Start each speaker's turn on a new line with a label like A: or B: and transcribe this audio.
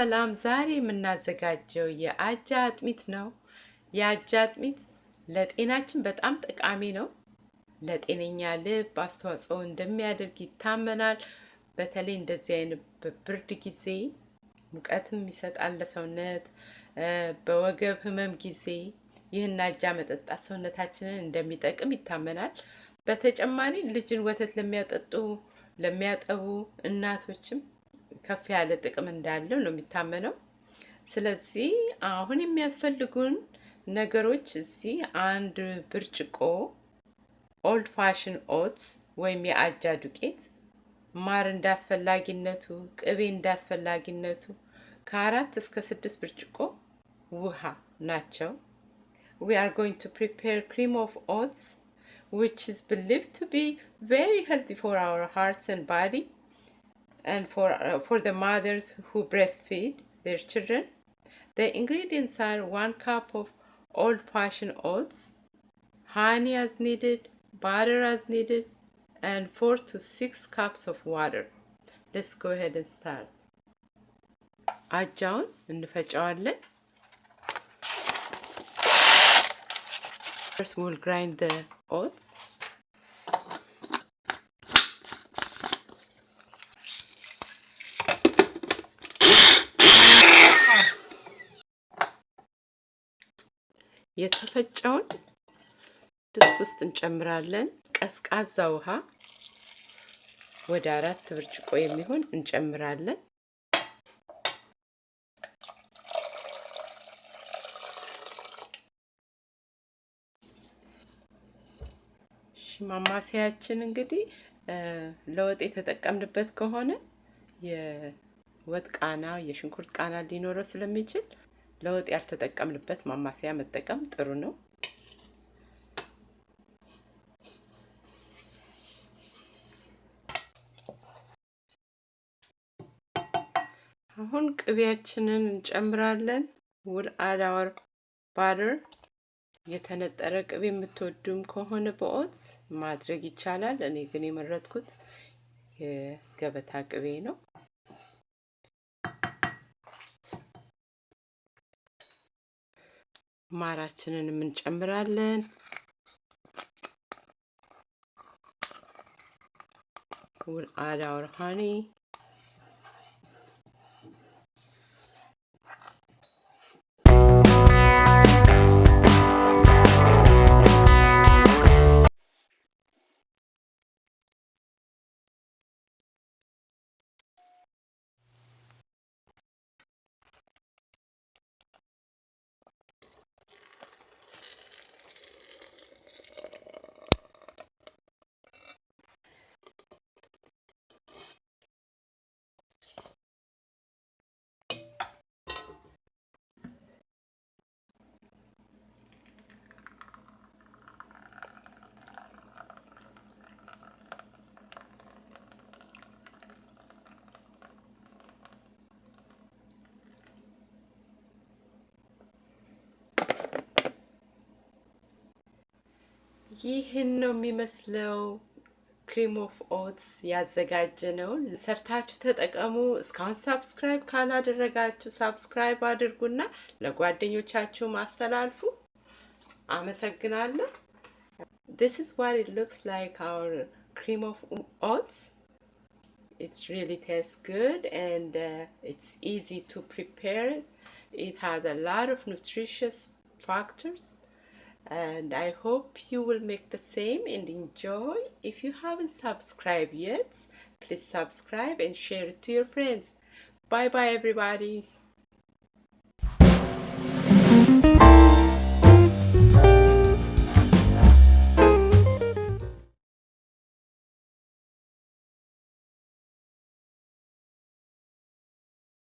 A: ሰላም ዛሬ የምናዘጋጀው የአጃ አጥሚት ነው። የአጃ አጥሚት ለጤናችን በጣም ጠቃሚ ነው። ለጤነኛ ልብ አስተዋጽኦ እንደሚያደርግ ይታመናል። በተለይ እንደዚህ አይነት በብርድ ጊዜ ሙቀትም ይሰጣል ለሰውነት። በወገብ ህመም ጊዜ ይህን አጃ መጠጣት ሰውነታችንን እንደሚጠቅም ይታመናል። በተጨማሪ ልጅን ወተት ለሚያጠቡ እናቶችም ከፍ ያለ ጥቅም እንዳለው ነው የሚታመነው። ስለዚህ አሁን የሚያስፈልጉን ነገሮች እዚህ አንድ ብርጭቆ ኦልድ ፋሽን ኦትስ ወይም የአጃ ዱቄት፣ ማር እንዳስፈላጊነቱ፣ ቅቤ እንዳስፈላጊነቱ፣ ከ4 እስከ 6 ብርጭቆ ውሃ ናቸው። We are going to prepare cream of oats, which is believed to be very healthy for our hearts and body, and for the mothers who breastfeed their children. The ingredients are 1 cup of old-fashioned oats, honey as needed, butter as needed, and 4 to 6 cups of water. Let's go ahead and start. አጃውን እንፈጨዋለን። First we'll grind the oats. የተፈጨውን ድስት ውስጥ እንጨምራለን። ቀዝቃዛ ውሃ ወደ 4 ብርጭቆ የሚሆን እንጨምራለን። ማማሰያችን እንግዲህ ለወጥ የተጠቀምንበት ከሆነ የወጥ ቃና የሽንኩርት ቃና ሊኖረው ስለሚችል ለወጥ ያልተጠቀምንበት ማማሰያ መጠቀም ጥሩ ነው። አሁን ቅቤያችንን እንጨምራለን። we'll add our butter. የተነጠረ ቅቤ የምትወዱም ከሆነ በኦትስ ማድረግ ይቻላል። እኔ ግን የመረጥኩት የገበታ ቅቤ ነው። ማራችንን እንጨምራለን። we'll add our honey. ይህን ነው የሚመስለው ክሪም ኦፍ ኦትስ ያዘጋጀነው። ሰርታችሁ ተጠቀሙ። እስካሁን ሳብስክራይብ ካላደረጋችሁ ሳብስክራይብ አድርጉና ለጓደኞቻችሁ ማስተላልፉ። አመሰግናለሁ። This is what it looks like, our cream of oats. It really tastes good and it's easy to prepare. It has a lot of nutritious factors. And I hope you will make the same and enjoy. If you haven't subscribed yet, please subscribe and share it to your friends. Bye bye everybody.